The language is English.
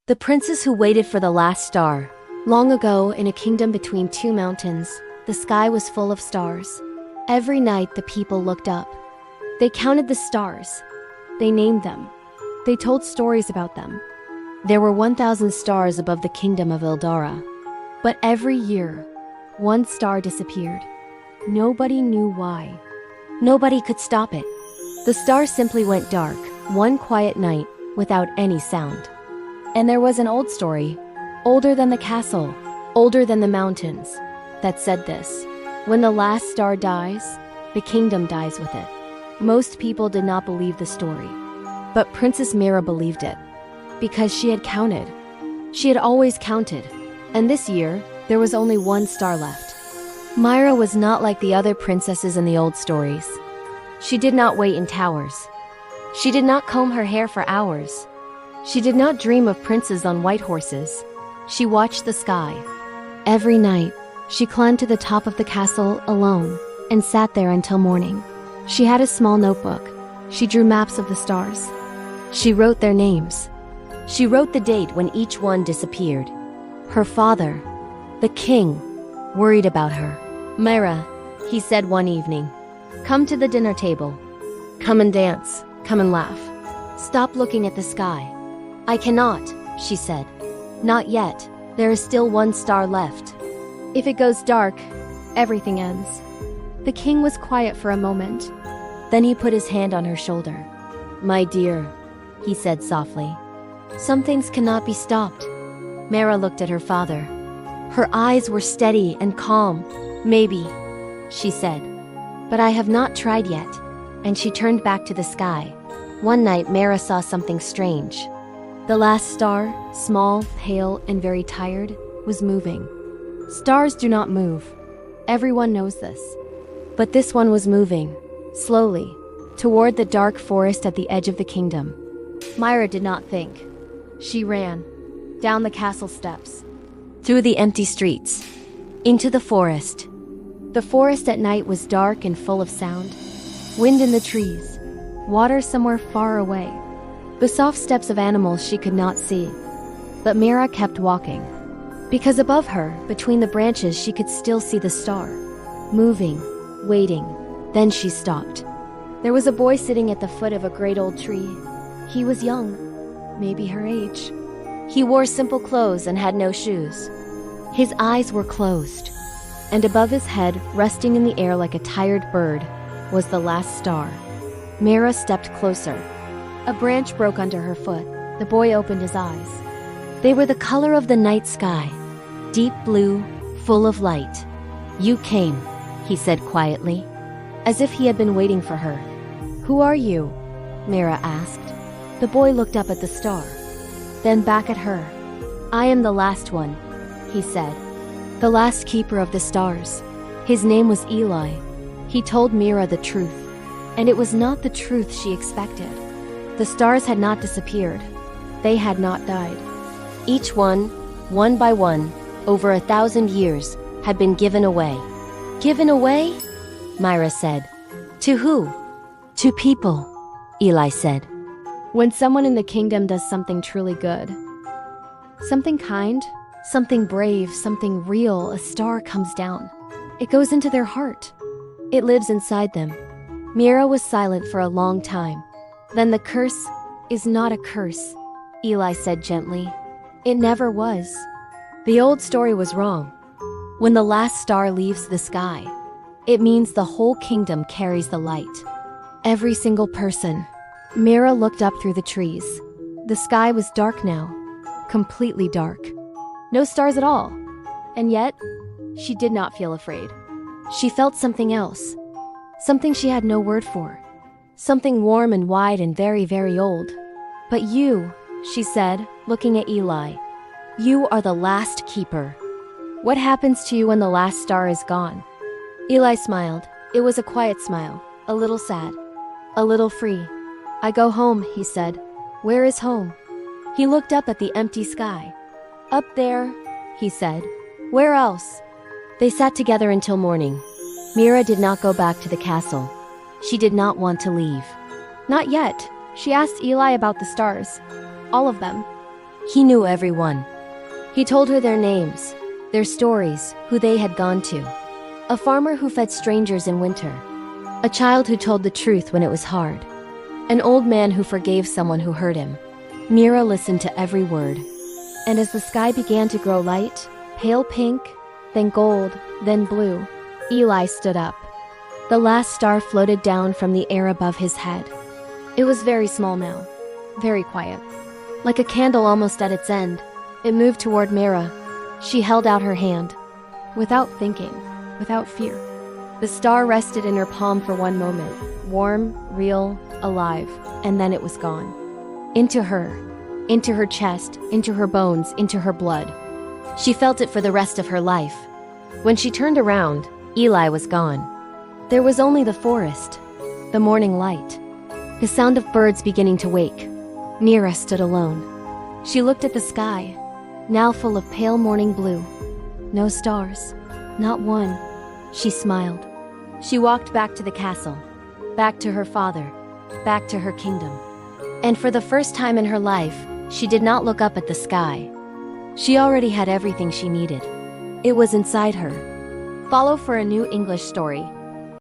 The princess who waited for the last star. Long ago, in a kingdom between two mountains, the sky was full of stars. Every night, the people looked up. They counted the stars. They named them. They told stories about them. There were 1,000 stars above the kingdom of Eldara. But every year, one star disappeared. Nobody knew why. Nobody could stop it. The star simply went dark, one quiet night, without any sound. And there was an old story, older than the castle, older than the mountains, that said this: when the last star dies, the kingdom dies with it. Most people did not believe the story, but Princess Mira believed it, because she had counted. She had always counted, and this year, there was only one star left. Mira was not like the other princesses in the old stories. She did not wait in towers. She did not comb her hair for hours. She did not dream of princes on white horses. She watched the sky. Every night, she climbed to the top of the castle alone and sat there until morning. She had a small notebook. She drew maps of the stars. She wrote their names. She wrote the date when each one disappeared. Her father, the king, worried about her. "Mira," he said one evening, "come to the dinner table. Come and dance. Come and laugh. Stop looking at the sky." "I cannot," she said. "Not yet. There is still one star left. If it goes dark, everything ends." The king was quiet for a moment. Then he put his hand on her shoulder. "My dear," he said softly, "some things cannot be stopped." Mira looked at her father. Her eyes were steady and calm. "Maybe," she said, "but I have not tried yet." And she turned back to the sky. One night, Mira saw something strange. The last star, small, pale, and very tired, was moving. Stars do not move. Everyone knows this. But this one was moving, slowly, toward the dark forest at the edge of the kingdom. Mira did not think. She ran, down the castle steps, through the empty streets, into the forest. The forest at night was dark and full of sound. Wind in the trees, water somewhere far away. The soft steps of animals she could not see. But Mira kept walking, because above her, between the branches, she could still see the star, moving, waiting. Then she stopped. There was a boy sitting at the foot of a great old tree. He was young, maybe her age. He wore simple clothes and had no shoes. His eyes were closed, and above his head, resting in the air like a tired bird, was the last star. Mira stepped closer. A branch broke under her foot. The boy opened his eyes. They were the color of the night sky, deep blue, full of light. "You came," he said quietly, as if he had been waiting for her. "Who are you?" Mira asked. The boy looked up at the star, then back at her. "I am the last one," he said, "the last keeper of the stars." His name was Eli. He told Mira the truth, and it was not the truth she expected. The stars had not disappeared. They had not died. Each one by one, over 1,000 years, had been given away. "Given away?" Mira said. "To who?" "To people," Eli said. "When someone in the kingdom does something truly good, something kind, something brave, something real, a star comes down. It goes into their heart. It lives inside them." Mira was silent for a long time. "Then the curse is not a curse," Eli said gently. "It never was. The old story was wrong. When the last star leaves the sky, it means the whole kingdom carries the light. Every single person." Mira looked up through the trees. The sky was dark now, completely dark. No stars at all. And yet, she did not feel afraid. She felt something else, something she had no word for. Something warm and wide and very, very old. "But you," she said, looking at Eli, "you are the last keeper. What happens to you when the last star is gone?" Eli smiled. It was a quiet smile, a little sad, a little free. "I go home," he said. "Where is home?" He looked up at the empty sky. "Up there," he said. "Where else?" They sat together until morning. Mira did not go back to the castle. She did not want to leave. Not yet. She asked Eli about the stars. All of them. He knew everyone. He told her their names, their stories, who they had gone to. A farmer who fed strangers in winter. A child who told the truth when it was hard. An old man who forgave someone who hurt him. Mira listened to every word. And as the sky began to grow light, pale pink, then gold, then blue, Eli stood up. The last star floated down from the air above his head. It was very small now, very quiet. Like a candle almost at its end, it moved toward Mira. She held out her hand. Without thinking, without fear. The star rested in her palm for one moment, warm, real, alive, and then it was gone. Into her chest, into her bones, into her blood. She felt it for the rest of her life. When she turned around, Eli was gone. There was only the forest, the morning light, the sound of birds beginning to wake. Mira stood alone. She looked at the sky, now full of pale morning blue. No stars, not one. She smiled. She walked back to the castle, back to her father, back to her kingdom. And for the first time in her life, she did not look up at the sky. She already had everything she needed. It was inside her. Follow for a new English story.